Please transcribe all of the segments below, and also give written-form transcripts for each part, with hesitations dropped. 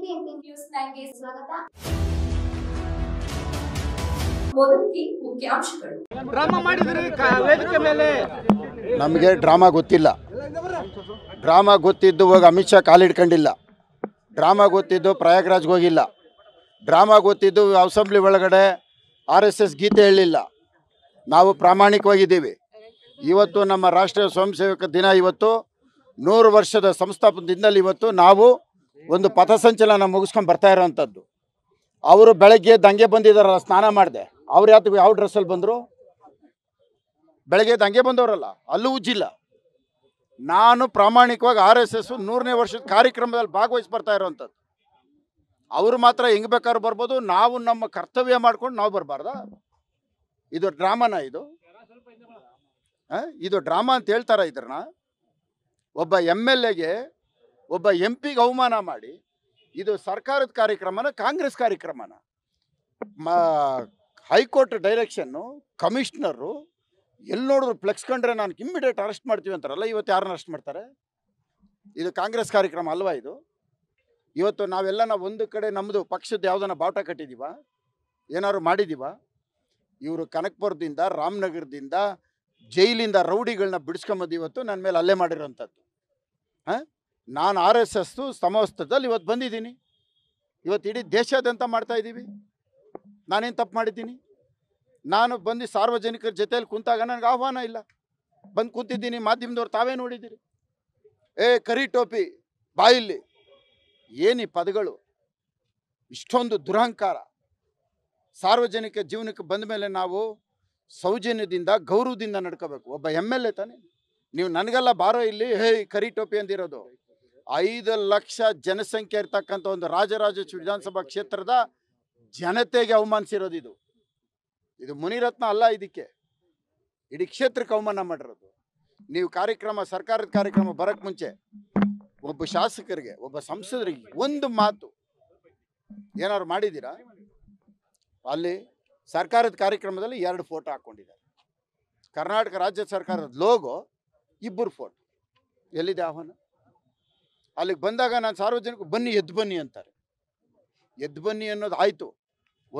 BBMP news 9ಗೆ ಸ್ವಾಗತ. ಮೊದಲಿಗೆ ಮುಖ್ಯಾಂಶಗಳು. ಡ್ರಾಮಾ ಮಾಡಿದ್ರಿ ವೇದಿಕೆ ಮೇಲೆ. ನಮಗೆ ಡ್ರಾಮಾ ಗೊತ್ತಿಲ್ಲ. ಡ್ರಾಮಾ ಗೊತ್ತಿದ್ದು ಹೋಗಿ ಅಮಿತ್ ಶಾ ಕಾಲಿಡ್ಕೊಂಡಿಲ್ಲ. ಡ್ರಾಮಾ ಗೊತ್ತಿದ್ದು ಪ್ರಯಾಗ್ರಾಜ್ಗೆ ಹೋಗಿಲ್ಲ. ಡ್ರಾಮಾ ಗೊತ್ತಿದ್ದು ಅಸೆಂಬ್ಲಿ ಒಳಗಡೆ RSS ಗೀತೆ ಹೇಳಿಲ್ಲ. ನಾವು ಪ್ರಾಮಾಣಿಕವಾಗಿದ್ದೀವಿ. ಇವತ್ತು ನಮ್ಮ ರಾಷ್ಟ್ರೀಯ ಸ್ವಯಂ ಸೇವಕ ದಿನ, ಇವತ್ತು 100 ವರ್ಷದ ಸಂಸ್ಥಾಪನ ದಿನದಲ್ಲಿ ಇವತ್ತು ನಾವು ಒಂದು ಪಥಸಂಚಲನ ಮುಗಿಸ್ಕೊಂಡು ಬರ್ತಾ ಇರೋವಂಥದ್ದು. ಅವರು ಬೆಳಗ್ಗೆ ದಂಗೆ ಬಂದಿದ್ದಾರಲ್ಲ, ಸ್ನಾನ ಮಾಡಿದೆ. ಅವ್ರು ಯಾವ ಡ್ರೆಸ್ಸಲ್ಲಿ ಬಂದರು? ಬೆಳಗ್ಗೆ ದಂಗೆ ಬಂದವರಲ್ಲ, ಅಲ್ಲೂ ಉಜ್ಜಿಲ್ಲ. ನಾನು ಪ್ರಾಮಾಣಿಕವಾಗಿ RSS 100ನೇ ವರ್ಷದ ಕಾರ್ಯಕ್ರಮದಲ್ಲಿ ಭಾಗವಹಿಸಿ ಬರ್ತಾ ಇರೋವಂಥದ್ದು. ಅವರು ಮಾತ್ರ ಹೆಂಗೆ ಬೇಕಾದ್ರೂ ಬರ್ಬೋದು, ನಾವು ನಮ್ಮ ಕರ್ತವ್ಯ ಮಾಡ್ಕೊಂಡು ನಾವು ಬರಬಾರ್ದ? ಇದು ಡ್ರಾಮಾನ? ಇದು ಡ್ರಾಮಾ ಅಂತ ಹೇಳ್ತಾರ ಇದ್ರನ್ನ? ಒಬ್ಬ MLAಗೆ ಒಬ್ಬ MP ಅವಮಾನ ಮಾಡಿ, ಇದು ಸರ್ಕಾರದ ಕಾರ್ಯಕ್ರಮನ ಕಾಂಗ್ರೆಸ್ ಕಾರ್ಯಕ್ರಮನ? ಹೈಕೋರ್ಟ್ ಡೈರೆಕ್ಷನ್ನು, ಕಮಿಷನರು ಎಲ್ಲಿ ನೋಡಿದ್ರು ಫ್ಲೆಕ್ಸ್ ಕಂಡ್ರೆ ನಾನು ಇಮ್ಮಿಡಿಯೇಟ್ ಅರೆಸ್ಟ್ ಮಾಡ್ತೀವಿ ಅಂತಾರಲ್ಲ, ಇವತ್ತು ಯಾರನ್ನ ಅರೆಸ್ಟ್ ಮಾಡ್ತಾರೆ? ಇದು ಕಾಂಗ್ರೆಸ್ ಕಾರ್ಯಕ್ರಮ ಅಲ್ವಾ ಇದು? ಇವತ್ತು ನಾವೆಲ್ಲ ಒಂದು ಕಡೆ ನಮ್ಮದು ಪಕ್ಷದ ಯಾವುದನ್ನ ಬಾವುಟ ಕಟ್ಟಿದ್ದೀವ? ಏನಾದ್ರು ಮಾಡಿದ್ದೀವ? ಇವರು ಕನಕಪುರದಿಂದ, ರಾಮನಗರದಿಂದ, ಜೈಲಿಂದ ರೌಡಿಗಳನ್ನ ಬಿಡಿಸ್ಕೊಂಬಂದು ಇವತ್ತು ನನ್ನ ಮೇಲೆ ಹಲ್ಲೆ ಮಾಡಿರೋಂಥದ್ದು. ನಾನು RSS ಸಮವಸ್ತ್ರದಲ್ಲಿ ಇವತ್ತು ಬಂದಿದ್ದೀನಿ. ಇವತ್ತು ಇಡೀ ದೇಶಾದ್ಯಂತ ಮಾಡ್ತಾಯಿದ್ದೀವಿ. ನಾನೇನು ತಪ್ಪು ಮಾಡಿದ್ದೀನಿ? ನಾನು ಬಂದು ಸಾರ್ವಜನಿಕರ ಜೊತೆಯಲ್ಲಿ ಕುಂತಾಗ ನನಗೆ ಆಹ್ವಾನ ಇಲ್ಲ, ಬಂದು ಕೂತಿದ್ದೀನಿ. ಮಾಧ್ಯಮದವ್ರು ತಾವೇ ನೋಡಿದ್ದೀರಿ. ಕರಿ ಟೋಪಿ ಬಾಯಿಲ್ಲಿ, ಏನು ಈ ಪದಗಳು? ಇಷ್ಟೊಂದು ದುರಹಂಕಾರ. ಸಾರ್ವಜನಿಕ ಜೀವನಕ್ಕೆ ಬಂದ ಮೇಲೆ ನಾವು ಸೌಜನ್ಯದಿಂದ, ಗೌರವದಿಂದ ನಡ್ಕೋಬೇಕು. ಒಬ್ಬ MLA ತಾನೆ ನೀವು? ನನಗೆಲ್ಲ ಬಾರೋ ಇಲ್ಲಿ ಕರಿ ಟೋಪಿ ಅಂದಿರೋದು. 5 ಲಕ್ಷ ಜನಸಂಖ್ಯೆ ಇರ್ತಕ್ಕಂಥ ಒಂದು ರಾಜರಾಜೇಶ್ವರಿ ವಿಧಾನಸಭಾ ಕ್ಷೇತ್ರದ ಜನತೆಗೆ ಅವಮಾನಿಸಿರೋದು ಇದು. ಇದು ಮುನಿರತ್ನ ಅಲ್ಲ, ಇದಕ್ಕೆ ಇಡೀ ಕ್ಷೇತ್ರಕ್ಕೆ ಅವಮಾನ ಮಾಡಿರೋದು. ನೀವು ಕಾರ್ಯಕ್ರಮ, ಸರ್ಕಾರದ ಕಾರ್ಯಕ್ರಮ ಬರೋಕ್ಕೆ ಮುಂಚೆ ಒಬ್ಬ ಶಾಸಕರಿಗೆ, ಒಬ್ಬ ಸಂಸದರಿಗೆ ಒಂದು ಮಾತು ಏನಾದ್ರು ಮಾಡಿದ್ದೀರಾ? ಅಲ್ಲಿ ಸರ್ಕಾರದ ಕಾರ್ಯಕ್ರಮದಲ್ಲಿ 2 ಫೋಟೋ ಹಾಕ್ಕೊಂಡಿದ್ದಾರೆ. ಕರ್ನಾಟಕ ರಾಜ್ಯ ಸರ್ಕಾರದ ಲೋಗೋ, 2 ಫೋಟೋ. ಎಲ್ಲಿದೆ ಆಹ್ವಾನ? ಅಲ್ಲಿಗೆ ಬಂದಾಗ ನಾನು ಸಾರ್ವಜನಿಕರು ಬನ್ನಿ, ಎದ್ದು ಬನ್ನಿ ಅಂತಾರೆ. ಎದ್ದು ಬನ್ನಿ ಅನ್ನೋದು ಆಯಿತು.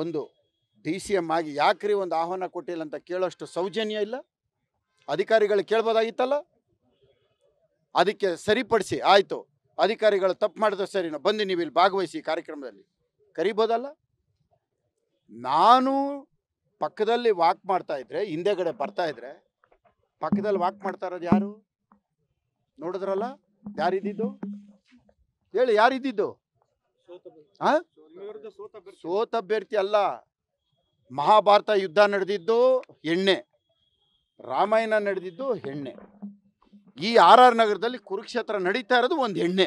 ಒಂದು DCM ಆಗಿ ಯಾಕ್ರಿ ಒಂದು ಆಹ್ವಾನ ಕೊಟ್ಟಿಲ್ಲ ಅಂತ ಕೇಳೋಷ್ಟು ಸೌಜನ್ಯ ಇಲ್ಲ? ಅಧಿಕಾರಿಗಳು ಕೇಳ್ಬೋದಾಗಿತ್ತಲ್ಲ? ಅದಕ್ಕೆ ಸರಿಪಡಿಸಿ ಆಯಿತು, ಅಧಿಕಾರಿಗಳು ತಪ್ಪು ಮಾಡಿದ್ರೆ ಸರಿನೋ, ಬಂದು ನೀವು ಇಲ್ಲಿ ಭಾಗವಹಿಸಿ ಕಾರ್ಯಕ್ರಮದಲ್ಲಿ ಕರಿಬೋದಲ್ಲ? ನಾನು ಪಕ್ಕದಲ್ಲಿ ವಾಕ್ ಮಾಡ್ತಾ ಇದ್ರೆ, ಹಿಂದೆಗಡೆ ಬರ್ತಾ ಇದ್ರೆ, ಪಕ್ಕದಲ್ಲಿ ವಾಕ್ ಮಾಡ್ತಾ ಇರೋದು ಯಾರು ನೋಡಿದ್ರಲ್ಲ? ಯಾರಿದ್ದು ಹೇಳಿ? ಯಾರಿದ್ದು? ಸೋತ ಅಭ್ಯರ್ಥಿ ಅಲ್ಲ. ಮಹಾಭಾರತ ಯುದ್ಧ ನಡೆದಿದ್ದು ಎಣ್ಣೆ, ರಾಮಾಯಣ ನಡೆದಿದ್ದು ಎಣ್ಣೆ. ಈ RR ನಗರದಲ್ಲಿ ಕುರುಕ್ಷೇತ್ರ ನಡೀತಾ ಇರೋದು ಒಂದು ಎಣ್ಣೆ.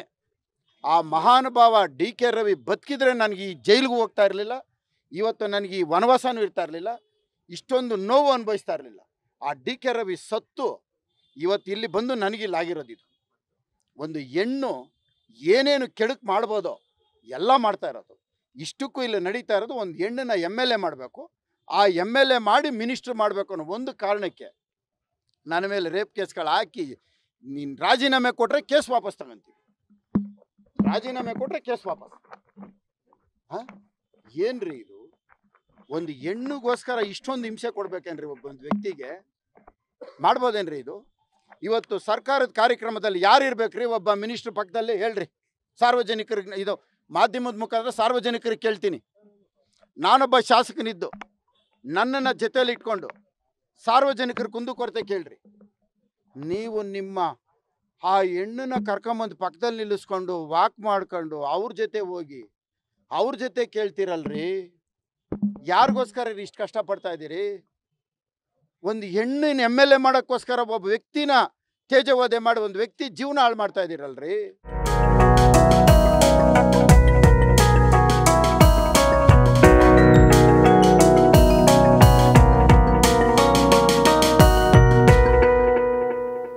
ಆ ಮಹಾನುಭಾವ DK ರವಿ ಬದುಕಿದ್ರೆ ನನಗೆ ಈ ಜೈಲಿಗೂ ಹೋಗ್ತಾ ಇರಲಿಲ್ಲ, ಇವತ್ತು ನನಗೆ ಈ ವನವಾಸನೂ ಇರ್ತಾ ಇರಲಿಲ್ಲ, ಇಷ್ಟೊಂದು ನೋವು ಅನುಭವಿಸ್ತಾ ಇರಲಿಲ್ಲ. ಆ DK ರವಿ ಸತ್ತು ಇವತ್ತು ಇಲ್ಲಿ ಬಂದು ನನಗಿಲ್ಲಿ ಆಗಿರೋದಿದು. ಒಂದು ಹೆಣ್ಣು ಏನೇನು ಕೆಡುಕು ಮಾಡ್ಬೋದೋ ಎಲ್ಲ ಮಾಡ್ತಾ ಇರೋದು. ಇಷ್ಟಕ್ಕೂ ಇಲ್ಲಿ ನಡೀತಾ ಇರೋದು ಒಂದು ಹೆಣ್ಣನ್ನ MLA ಮಾಡಬೇಕು, ಆ MLA ಮಾಡಿ ಮಿನಿಸ್ಟ್ರ್ ಮಾಡಬೇಕು ಅನ್ನೋ ಒಂದು ಕಾರಣಕ್ಕೆ ನನ್ನ ಮೇಲೆ ರೇಪ್ ಕೇಸ್ಗಳು ಹಾಕಿ, ನೀನು ರಾಜೀನಾಮೆ ಕೊಟ್ಟರೆ ಕೇಸ್ ವಾಪಸ್ ತಗೊಂತೀವಿ, ರಾಜೀನಾಮೆ ಕೊಟ್ಟರೆ ಕೇಸ್ ವಾಪಸ್. ಏನ್ರಿ ಇದು? ಒಂದು ಹೆಣ್ಣಿಗೋಸ್ಕರ ಇಷ್ಟೊಂದು ಹಿಂಸೆ ಕೊಡ್ಬೇಕೇನ್ರಿ ಒಬ್ಬೊಂದು ವ್ಯಕ್ತಿಗೆ? ಮಾಡ್ಬೋದೇನ್ರಿ ಇದು? ಇವತ್ತು ಸರ್ಕಾರದ ಕಾರ್ಯಕ್ರಮದಲ್ಲಿ ಯಾರು ಇರ್ಬೇಕ್ರಿ? ಒಬ್ಬ ಮಿನಿಸ್ಟ್ರ್ ಪಕ್ಕದಲ್ಲಿ ಹೇಳ್ರಿ. ಸಾರ್ವಜನಿಕರಿಗೆ, ಇದು ಮಾಧ್ಯಮದ ಮುಖಾಂತರ ಸಾರ್ವಜನಿಕರಿಗೆ ಕೇಳ್ತೀನಿ. ನಾನೊಬ್ಬ ಶಾಸಕನಿದ್ದು ನನ್ನನ್ನು ಜೊತೆಯಲ್ಲಿ ಇಟ್ಕೊಂಡು ಸಾರ್ವಜನಿಕರ ಕುಂದುಕೊರತೆ ಕೇಳ್ರಿ. ನೀವು ನಿಮ್ಮ ಆ ಹೆಣ್ಣನ್ನ ಕರ್ಕೊಂಬಂದು ಪಕ್ಕದಲ್ಲಿ ನಿಲ್ಲಿಸ್ಕೊಂಡು ವಾಕ್ ಮಾಡ್ಕೊಂಡು ಅವ್ರ ಜೊತೆ ಹೋಗಿ ಅವ್ರ ಜೊತೆ ಕೇಳ್ತೀರಲ್ರಿ, ಯಾರಿಗೋಸ್ಕರ ಇಷ್ಟು ಕಷ್ಟಪಡ್ತಾ ಇದ್ದೀರಿ? ಒಂದು ಹೆಣ್ಣಿನ MLA ಮಾಡೋಕ್ಕೋಸ್ಕರ ಒಬ್ಬ ವ್ಯಕ್ತಿನ ತೇಜೋವಧೆ ಮಾಡಿ ಒಂದು ವ್ಯಕ್ತಿ ಜೀವನ ಹಾಳು ಮಾಡ್ತಾ ಇದ್ದೀರಲ್ರಿ.